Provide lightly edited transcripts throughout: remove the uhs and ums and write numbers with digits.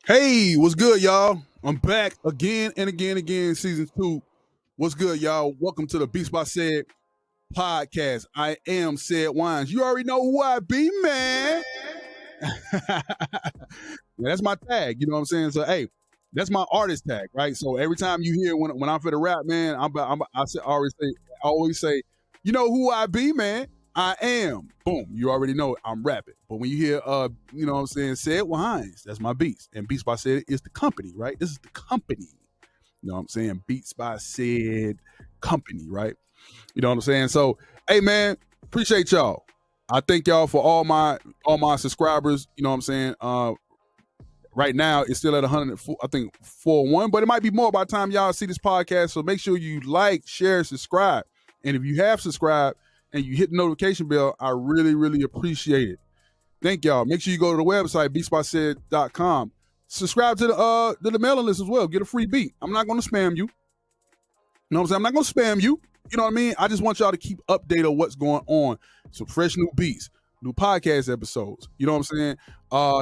Hey, what's good, y'all? I'm back again and again, season 2. What's good, y'all? Welcome to the Beatsbyced podcast. I am Said Wines. You already know who I be, man. Yeah, that's my tag. You know what I'm saying? So, hey, that's my artist tag, right? So every time you hear when I'm for the rap, man, I always say, you know who I be, man. I am. Boom. You already know it. I'm rapping. But when you hear you know what I'm saying, Said Wines, that's my beats. And Beats by Said is the company, right? This is the company. You know what I'm saying? Beats by Said company, right? You know what I'm saying? So, hey man, appreciate y'all. I thank y'all for all my subscribers. You know what I'm saying? Right now it's still at 104, I think 401, but it might be more by the time y'all see this podcast. So make sure you like, share, subscribe. And if you have subscribed and you hit the notification bell, I really, really appreciate it. Thank y'all. Make sure you go to the website, beatsbyced.com. Subscribe to the mailing list as well. Get a free beat. I'm not gonna spam you. You know what I'm saying? I'm not gonna spam you. You know what I mean? I just want y'all to keep update on what's going on. Some fresh new beats, new podcast episodes. You know what I'm saying?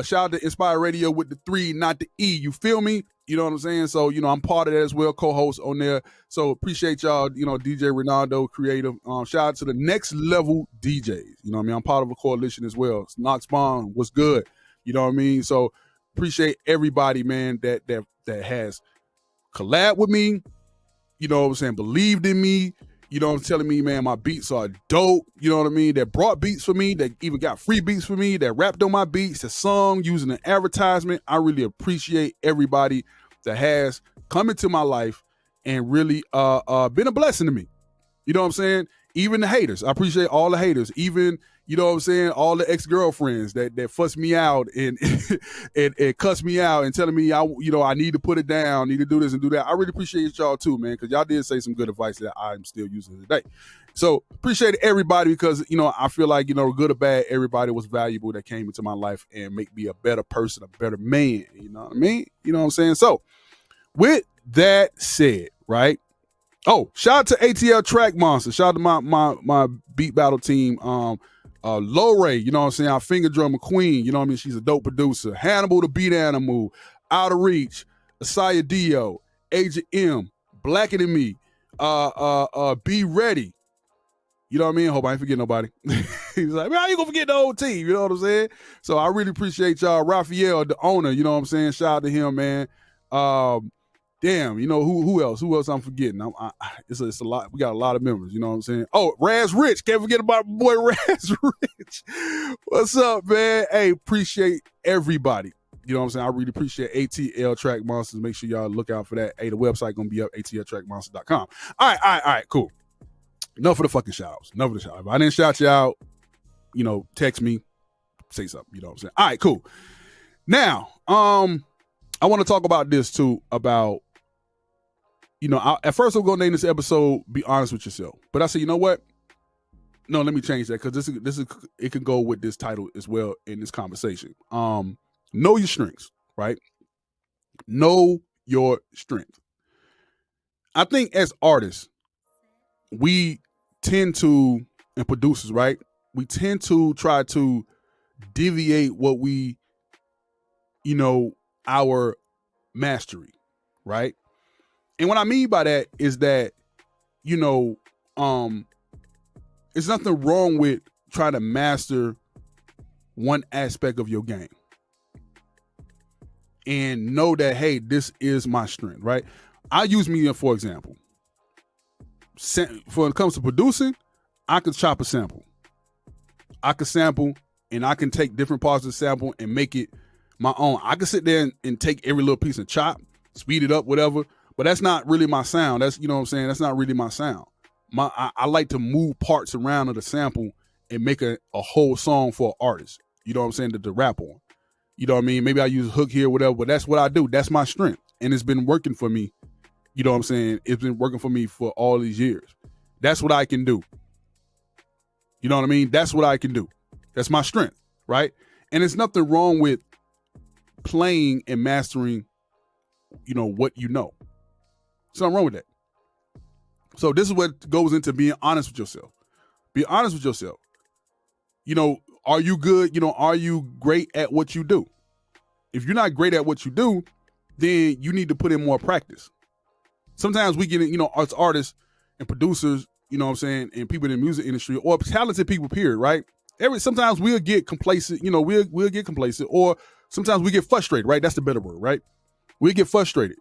Shout out to Inspire Radio with the 3, not the E. You feel me? You know what I'm saying? So, I'm part of that as well, co-host on there. So appreciate y'all, DJ Ronaldo, creative. Shout out to the next level DJs. You know what I mean? I'm part of a coalition as well. Knox Bond, what's good? You know what I mean? So appreciate everybody, man, that has collabed with me. You know what I'm saying? Believed in me. You know what I'm telling me, man, my beats are dope. You know what I mean? That brought beats for me, that even got free beats for me, that rapped on my beats, that sung using an advertisement. I really appreciate everybody that has come into my life and really been a blessing to me. You know what I'm saying? Even the haters. I appreciate all the haters. Even, you know what I'm saying, all the ex-girlfriends that fuss me out and and cuss me out and telling me I need to put it down, need to do this and do that. I really appreciate y'all too, man, because y'all did say some good advice that I'm still using today. So appreciate everybody because, I feel like, good or bad, everybody was valuable that came into my life and make me a better person, a better man. You know what I mean? You know what I'm saying? So with that said, right? Oh, shout out to ATL Track Monster. Shout out to my beat battle team. Low Ray, you know what I'm saying? Our finger drummer queen, you know what I mean? She's a dope producer. Hannibal the Beat Animal, Out of Reach, Asaya Dio, Agent M, Blacker Than Me, Be Ready. You know what I mean? Hope I ain't forget nobody. He's like, man, how you gonna forget the whole team? You know what I'm saying? So I really appreciate y'all. Raphael, the owner, you know what I'm saying? Shout out to him, man. Damn, who else? Who else I'm forgetting? It's a lot. We got a lot of members. You know what I'm saying? Oh, Raz Rich. Can't forget about my boy Raz Rich. What's up, man? Hey, appreciate everybody. You know what I'm saying? I really appreciate ATL Track Monsters. Make sure y'all look out for that. Hey, the website gonna be up, atltrackmonsters.com. All right, cool. Enough for the fucking shout outs. Enough for the shout outs. If I didn't shout you out, text me, say something. You know what I'm saying? All right, cool. Now, I want to talk about this too, about at first I'm going to name this episode "Be Honest with Yourself," but I said, you know what? No, let me change that because this is it can go with this title as well in this conversation. Know your strengths, right? Know your strength. I think as artists, we tend to, and producers, right? We tend to try to deviate what we, our mastery, right? And what I mean by that is that, there's nothing wrong with trying to master one aspect of your game and know that, hey, this is my strength, right? I use me for example. When it comes to producing, I can chop a sample. I can sample and I can take different parts of the sample and make it my own. I can sit there and take every little piece and chop, speed it up, whatever. But that's not really my sound. That's, you know what I'm saying? That's not really my sound. I like to move parts around of the sample and make a whole song for an artist. You know what I'm saying? To rap on. You know what I mean? Maybe I use a hook here, whatever, but that's what I do. That's my strength. And it's been working for me. You know what I'm saying? It's been working for me for all these years. That's what I can do. You know what I mean? That's what I can do. That's my strength, right? And there's nothing wrong with playing and mastering, what you know. Something wrong with that. So this is what goes into being honest with yourself. Be honest with yourself. Are you good? Are you great at what you do? if you're not great at what you do, then you need to put in more practice. Sometimes we get, as artists and producers, you know what I'm saying, and people in the music industry or talented people, period, right? Sometimes we'll get complacent, we'll get complacent, or sometimes we get frustrated, right? That's the better word, right? We get frustrated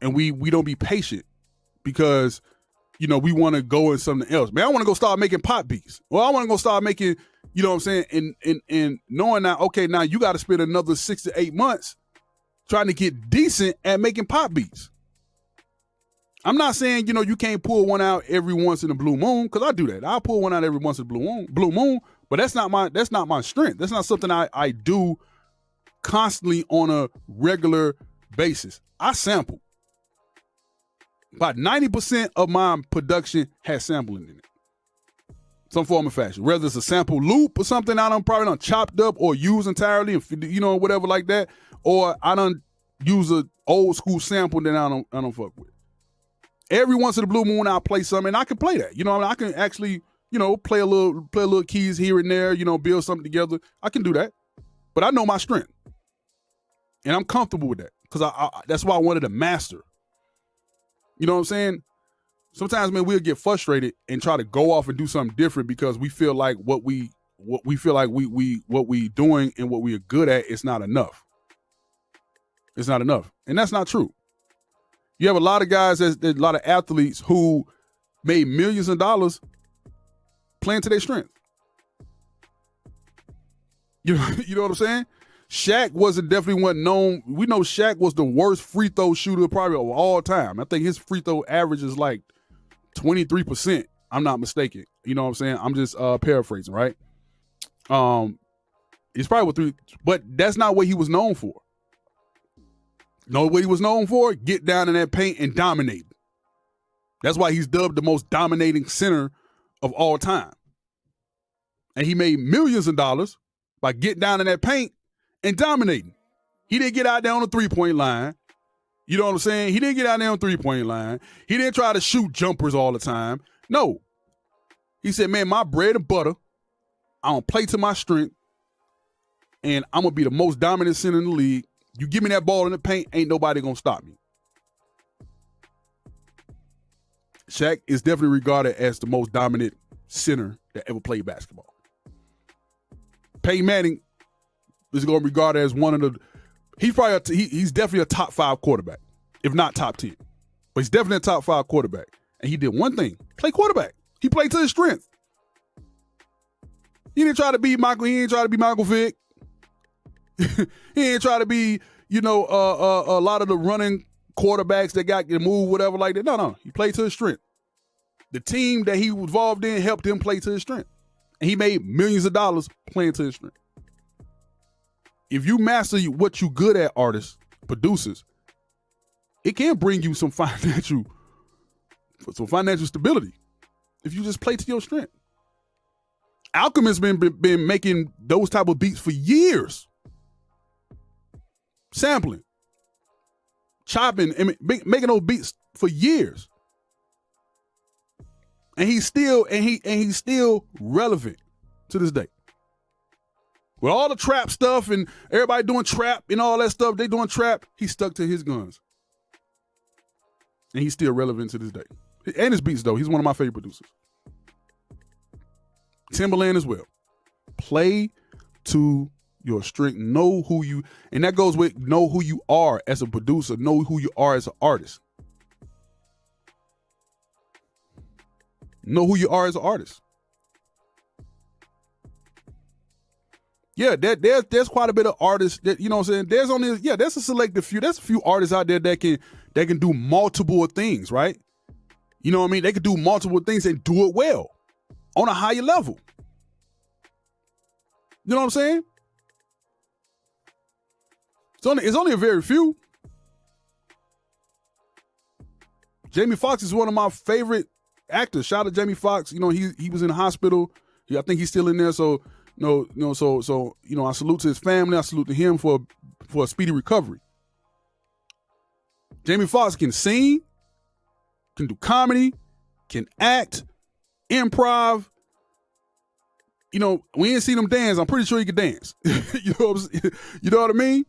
and we don't be patient because, we want to go in something else. Man, I want to go start making pop beats. Well, I want to go start making, you know what I'm saying? And knowing that, okay, now you got to spend another 6 to 8 months trying to get decent at making pop beats. I'm not saying, you can't pull one out every once in a blue moon, because I do that. I'll pull one out every once in a blue moon, but that's not my strength. That's not something I do constantly on a regular basis. I sample. About 90% of my production has sampling in it. Some form of fashion. Whether it's a sample loop or something I probably done chopped up or used entirely, and whatever like that. Or I done use a old school sample that I don't fuck with. Every once in a blue moon I'll play something, and I can play that. I can actually, play a little keys here and there, build something together. I can do that. But I know my strength. And I'm comfortable with that. Because that's why I wanted to master. You know what I'm saying? Sometimes, man, we'll get frustrated and try to go off and do something different because we feel like what we doing and what we are good at is not enough. It's not enough. And that's not true. You have a lot of guys, there's a lot of athletes who made millions of dollars playing to their strength. You know what I'm saying? Shaq definitely wasn't known. We know Shaq was the worst free throw shooter probably of all time. I think his free throw average is like 23%. I'm not mistaken. You know what I'm saying? I'm just paraphrasing, right? He's probably with 3, but that's not what he was known for. Know what he was known for? Get down in that paint and dominate. That's why he's dubbed the most dominating center of all time. And he made millions of dollars by getting down in that paint and dominating. He didn't get out there on the 3-point line. You know what I'm saying? He didn't get out there on the 3-point line. He didn't try to shoot jumpers all the time. No. He said, man, my bread and butter, I'm going to play to my strength, and I'm going to be the most dominant center in the league. You give me that ball in the paint, ain't nobody going to stop me. Shaq is definitely regarded as the most dominant center that ever played basketball. Peyton Manning is going to be regarded as one of the, he's definitely a top 5 quarterback, if not top 10. But he's definitely a top 5 quarterback. And he did one thing, play quarterback. He played to his strength. He didn't try to be Michael, he didn't try to be Michael Vick. He didn't try to be, a lot of the running quarterbacks that got to move, whatever like that. No. He played to his strength. The team that he was involved in helped him play to his strength. And he made millions of dollars playing to his strength. If you master what you good at, artists, producers, it can bring you some financial stability if you just play to your strength. Alchemist been making those type of beats for years. Sampling, chopping, and making those beats for years. And he's still relevant to this day. With all the trap stuff and everybody doing trap and all that stuff, they doing trap, he stuck to his guns. And he's still relevant to this day. And his beats, though, he's one of my favorite producers. Timberland as well. Play to your strength. Know who you, and that goes with know who you are as a producer, know who you are as an artist. Know who you are as an artist. Yeah, there's quite a bit of artists that, you know what I'm saying? There's a selective few. There's a few artists out there that can do multiple things, right? You know what I mean? They can do multiple things and do it well on a higher level. You know what I'm saying? It's only a very few. Jamie Foxx is one of my favorite actors. Shout out to Jamie Foxx. You know, he was in the hospital. I think he's still in there. So I salute to his family. I salute to him for a speedy recovery. Jamie Foxx can sing, can do comedy, can act, improv. You know, we ain't seen him dance. I'm pretty sure he can dance. You know what I mean?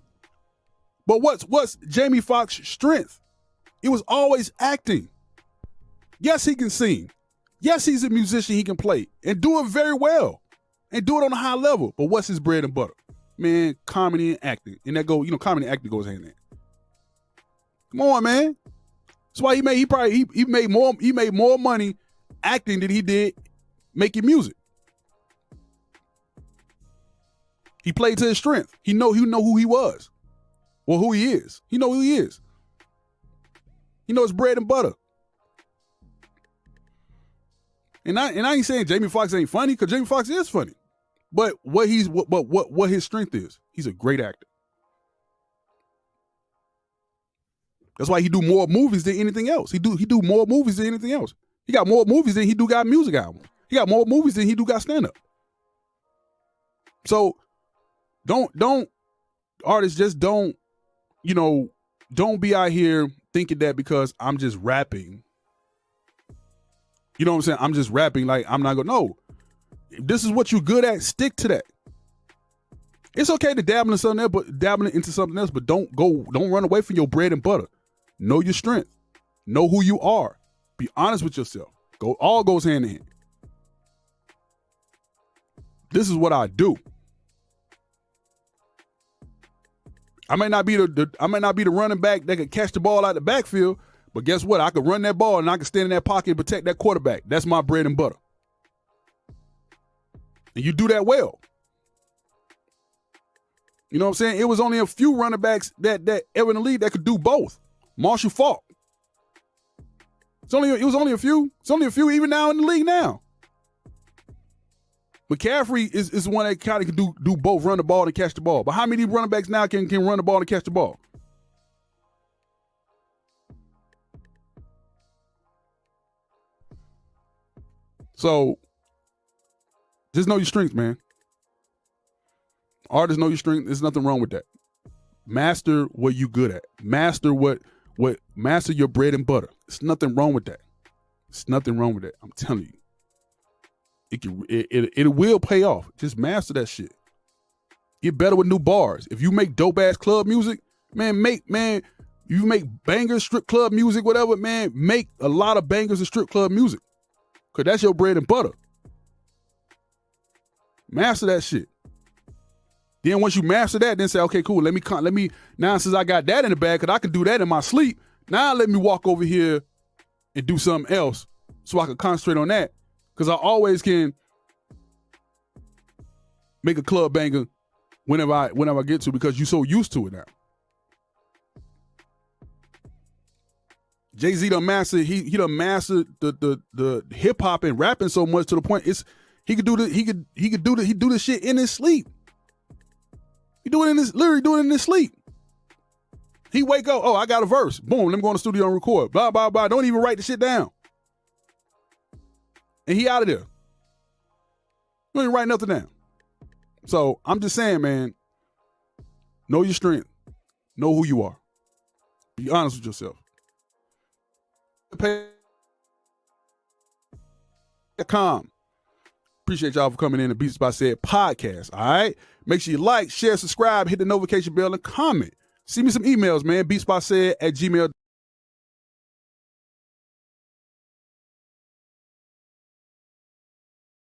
But what's Jamie Foxx's strength? It was always acting. Yes, he can sing. Yes, he's a musician. He can play and do it very well and do it on a high level. But what's his bread and butter? Man, comedy and acting. And that comedy and acting goes hand in hand. Come on, man. That's why he made more money acting than he did making music. He played to his strength. He know who he was. Or who he is. He know who he is. He knows bread and butter. And I ain't saying Jamie Foxx ain't funny, because Jamie Foxx is funny. But what his strength is, he's a great actor. That's why he do more movies than anything else. He do more movies than anything else. He got more movies than he do got music albums. He got more movies than he do got stand-up. So don't artists just don't be out here thinking that because I'm just rapping. You know what I'm saying? I'm just rapping like I'm not gonna know. If this is what you're good at, stick to that. It's okay to dabble in something else, but dabbling into something else, but don't run away from your bread and butter. Know your strength. Know who you are. Be honest with yourself. All goes hand in hand. This is what I do. I may not be the running back that could catch the ball out the backfield, but guess what? I could run that ball and I could stand in that pocket and protect that quarterback. That's my bread and butter. And you do that well. You know what I'm saying? It was only a few running backs that ever in the league that could do both. Marshall Faulk. It was only a few. It's only a few even now in the league now. McCaffrey is one that kind of can do both, run the ball and catch the ball. But how many running backs now can run the ball and catch the ball? So just know your strengths, man. Artists know your strength. There's nothing wrong with that. Master what you good at. Master master your bread and butter. There's nothing wrong with that. There's nothing wrong with that. I'm telling you. It will pay off. Just master that shit. Get better with new bars. If you make dope ass club music, you make bangers, strip club music, whatever, man, make a lot of bangers and strip club music. Cause that's your bread and butter. Master that shit. Then once you master that, then say, okay, cool. Let me now, since I got that in the bag, cause I can do that in my sleep. Now let me walk over here and do something else so I can concentrate on that. Cause I always can make a club banger whenever I get to, because you're so used to it now. Jay-Z done mastered, he done mastered the hip hop and rapping so much to the point he do this shit in his sleep. He literally do it in his sleep. He wake up, oh, I got a verse. Boom, let me go in the studio and record. Blah, blah, blah. Don't even write the shit down. And he out of there. Don't even write nothing down. So I'm just saying, man, know your strength. Know who you are. Be honest with yourself. .com. Appreciate y'all for coming in to Beatsbyced podcast. All right. Make sure you like, share, subscribe, hit the notification bell, and comment. Send me some emails, man. Beatsbyced@gmail.com.